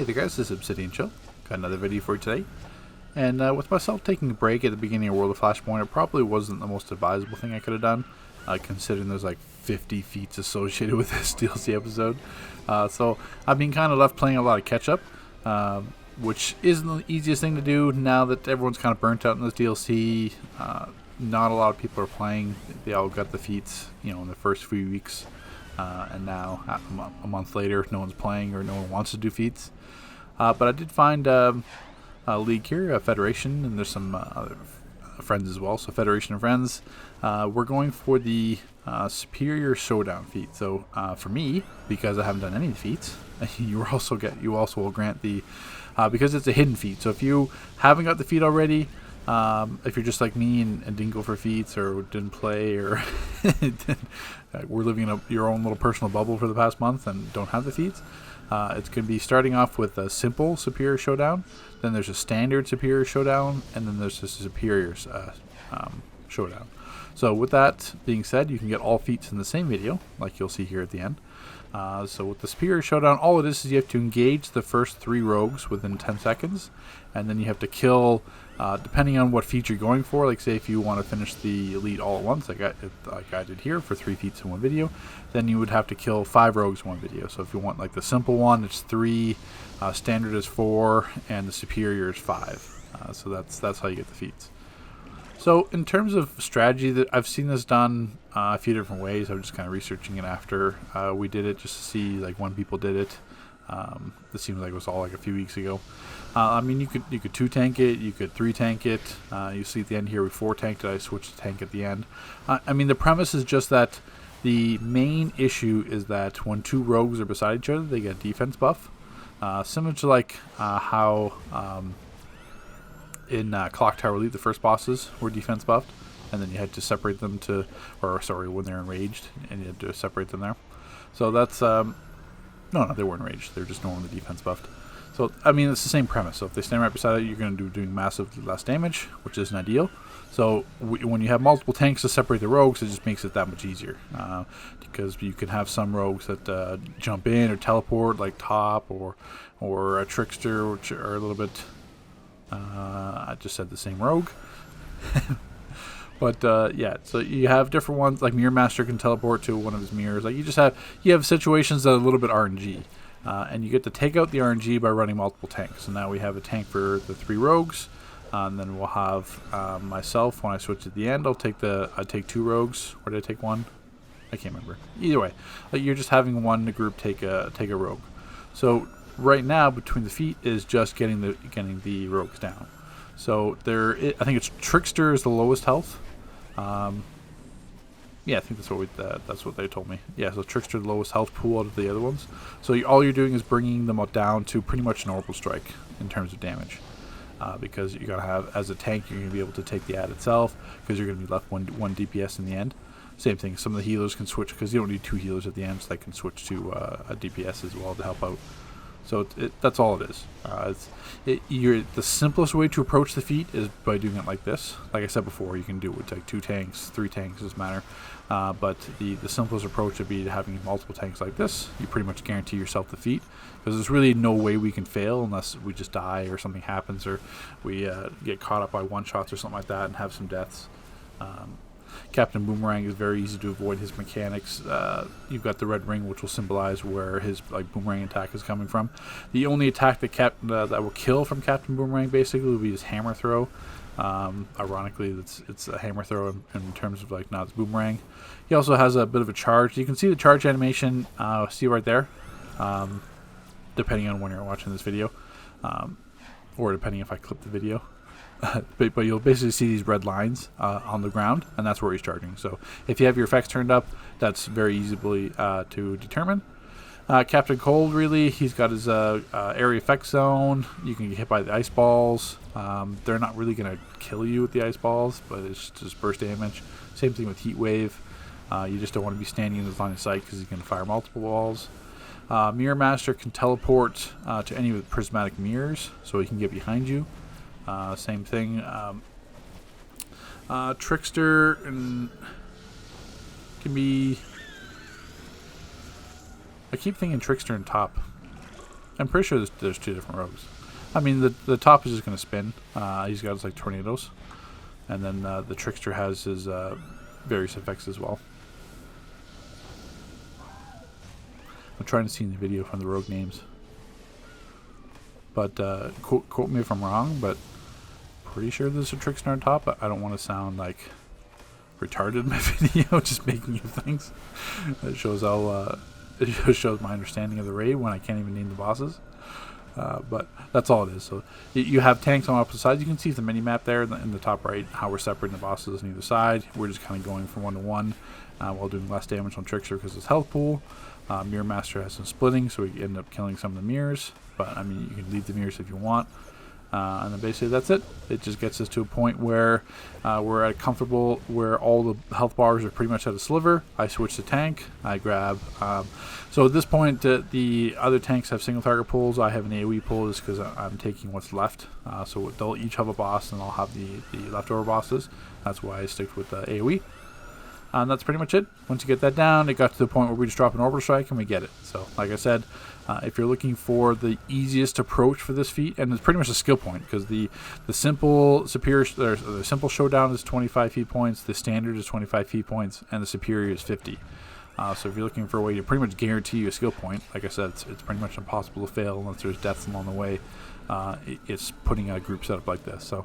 there guys, this is Obsidian Chill. Got another video for you today. And with myself taking a break at the beginning of World of Flashpoint, it probably wasn't the most advisable thing I could have done, considering there's like 50 feats associated with this DLC episode. So I've been kind of left playing a lot of catch-up, which isn't the easiest thing to do now that everyone's kind of burnt out in this DLC. Not a lot of people are playing. They all got the feats, in the first few weeks. And now, a month later, no one's playing or no one wants to do feats. But I did find a league here, a Federation, and there's some other friends as well. So Federation of Friends, we're going for the Superior Showdown feat. So for me, because I haven't done any of the feats, you also will grant the because it's a hidden feat. So if you haven't got the feat already, if you're just like me and didn't go for feats or didn't play or we're living in your own little personal bubble for the past month and don't have the feats, it's going to be starting off with a simple Superior Showdown, then there's a standard Superior Showdown, and then there's just a Superior Showdown. So with that being said, you can get all feats in the same video, like you'll see here at the end. So with the Superior Showdown, all it is you have to engage the first 3 rogues within 10 seconds, and then you have to kill, depending on what feat you're going for, like say if you want to finish the elite all at once, like I did here for 3 feats in one video, then you would have to kill 5 rogues in one video. So if you want like the simple one, it's 3, standard is 4, and the superior is 5. So that's how you get the feats. So in terms of strategy, that I've seen this done a few different ways. I was just kind of researching it after we did it, just to see like when people did it. This seems like it was all like a few weeks ago. I mean, you could 2 tank it, you could 3 tank it. You see at the end here we 4 tanked it. I switched to tank at the end. I mean, the premise is just that the main issue is that when 2 rogues are beside each other, they get a defense buff, similar to like how in Clock Tower Elite, the first bosses were defense buffed, and then you had to separate them when they're enraged, and you had to separate them there. So that's, no, they weren't enraged, they're just normally defense buffed. So, I mean, it's the same premise. So if they stand right beside it, you're going to be doing massive less damage, which isn't ideal. So when you have multiple tanks to separate the rogues, it just makes it that much easier. Because you can have some rogues that jump in or teleport, like Top or a Trickster, which are a little bit... I just said the same rogue. But yeah, so you have different ones, like Mirror Master can teleport to one of his mirrors. Like you have situations that are a little bit RNG, and you get to take out the RNG by running multiple tanks. So now we have a tank for the 3 rogues, and then we'll have myself. When I switch at the end, I take 2 rogues, or did I take 1? I can't remember. Either way, like you're just having one group take a rogue. So right now, between the feat is just getting the rogues down. So I think it's Trickster is the lowest health. Yeah, I think that's what they told me. Yeah, so Trickster the lowest health pool out of the other ones. So all you're doing is bringing them down to pretty much an orbital strike in terms of damage. Because you're gonna have, as a tank, you're gonna be able to take the ad itself, because you're gonna be left one DPS in the end. Same thing. Some of the healers can switch, because you don't need 2 healers at the end, so they can switch to a DPS as well to help out. So that's all it is. The simplest way to approach the feat is by doing it like this. Like I said before, you can do it with like 2 tanks, 3 tanks, doesn't matter. But the simplest approach would be having multiple tanks like this. You pretty much guarantee yourself the feat, because there's really no way we can fail unless we just die or something happens, or we get caught up by one-shots or something like that and have some deaths. Captain Boomerang is very easy to avoid his mechanics. You've got the red ring, which will symbolize where his boomerang attack is coming from. The only attack that will kill from Captain Boomerang basically will be his hammer throw. Ironically, it's a hammer throw in terms of not his boomerang. He also has a bit of a charge. You can see the charge animation. See right there, depending on when you're watching this video, or depending if I clip the video. But you'll basically see these red lines on the ground, and that's where he's charging. So if you have your effects turned up, that's very easily to determine. Captain Cold, really, he's got his area effect zone. You can get hit by the ice balls. They're not really going to kill you with the ice balls, but it's just burst damage. Same thing with Heat Wave. You just don't want to be standing in his line of sight, because he's going to fire multiple balls. Mirror Master can teleport to any of the prismatic mirrors, so he can get behind you. Same thing. Trickster can be... I keep thinking Trickster and Top. I'm pretty sure there's 2 different rogues. I mean, the top is just going to spin. He's got his like tornadoes. And then the Trickster has his various effects as well. I'm trying to see in the video from the rogue names. But quote me if I'm wrong, but pretty sure there's a Trickster on top. But I don't want to sound like retarded in my video, just making you things. It shows how it just shows my understanding of the raid when I can't even name the bosses. But that's all it is. So you have tanks on opposite sides. You can see the mini map there in the top right, how we're separating the bosses on either side. We're just kind of going from 1 to 1 while doing less damage on Trickster because it's health pool. Mirror Master has some splitting, so we end up killing some of the mirrors. But I mean, you can leave the mirrors if you want. And then basically that's it. It just gets us to a point where we're at a comfortable, where all the health bars are pretty much at a sliver. I switch to tank. I grab. So at this point, the other tanks have single target pulls. I have an AoE pull just because I'm taking what's left. So they'll each have a boss, and I'll have the leftover bosses. That's why I stick with AoE. And that's pretty much it. Once you get that down, it got to the point where we just drop an orbital strike and we get it. So like I said, if you're looking for the easiest approach for this feat, and it's pretty much a skill point, because the simple superior, the simple showdown is 25 feat points, the standard is 25 feat points, and the superior is 50. So if you're looking for a way to pretty much guarantee you a skill point, like I said, it's pretty much impossible to fail unless there's deaths along the way. It's putting a group setup like this. So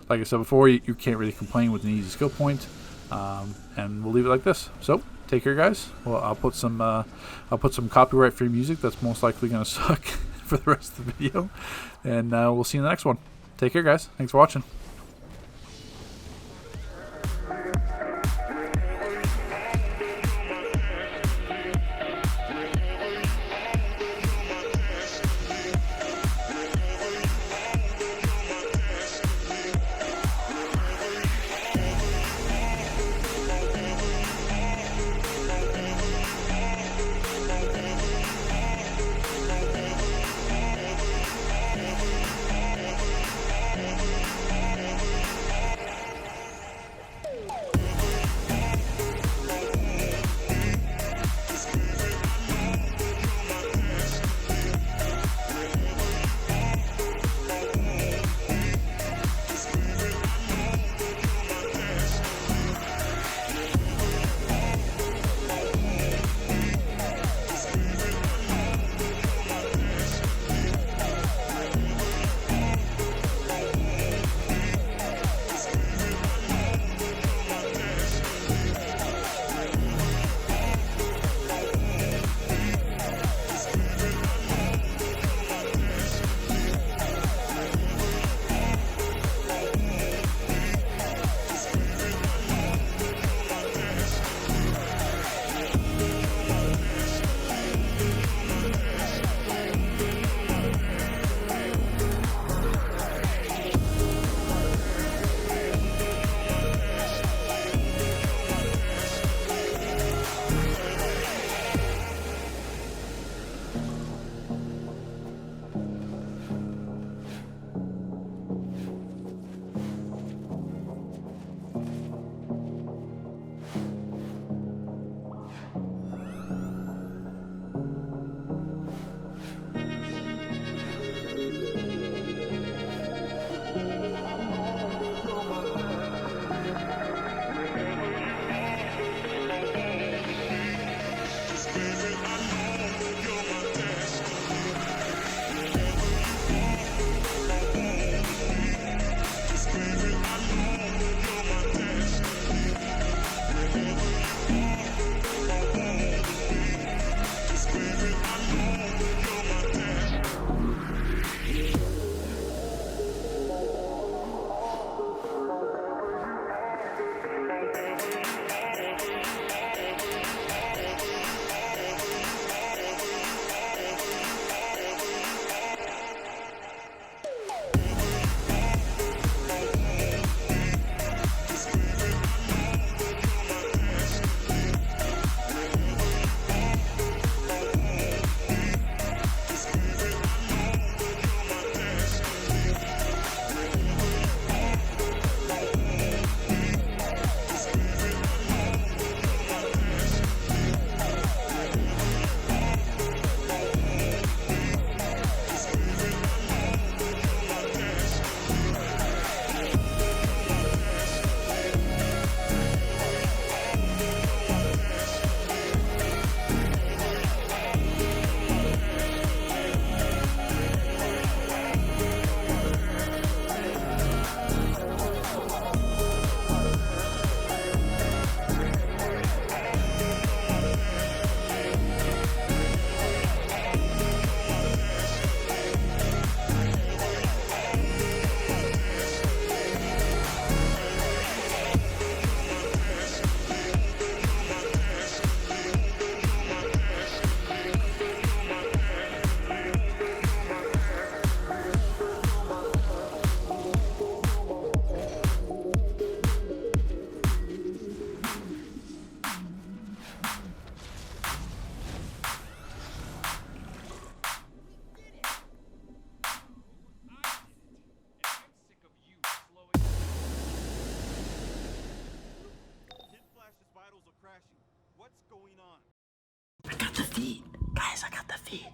like I said before, you can't really complain with an easy skill point. And we'll leave it like this. So take care, guys. Well, I'll put some copyright free music that's most likely going to suck for the rest of the video, and we'll see you in the next one. Take care, guys. Thanks for watching. feat. Guys, I got the feat.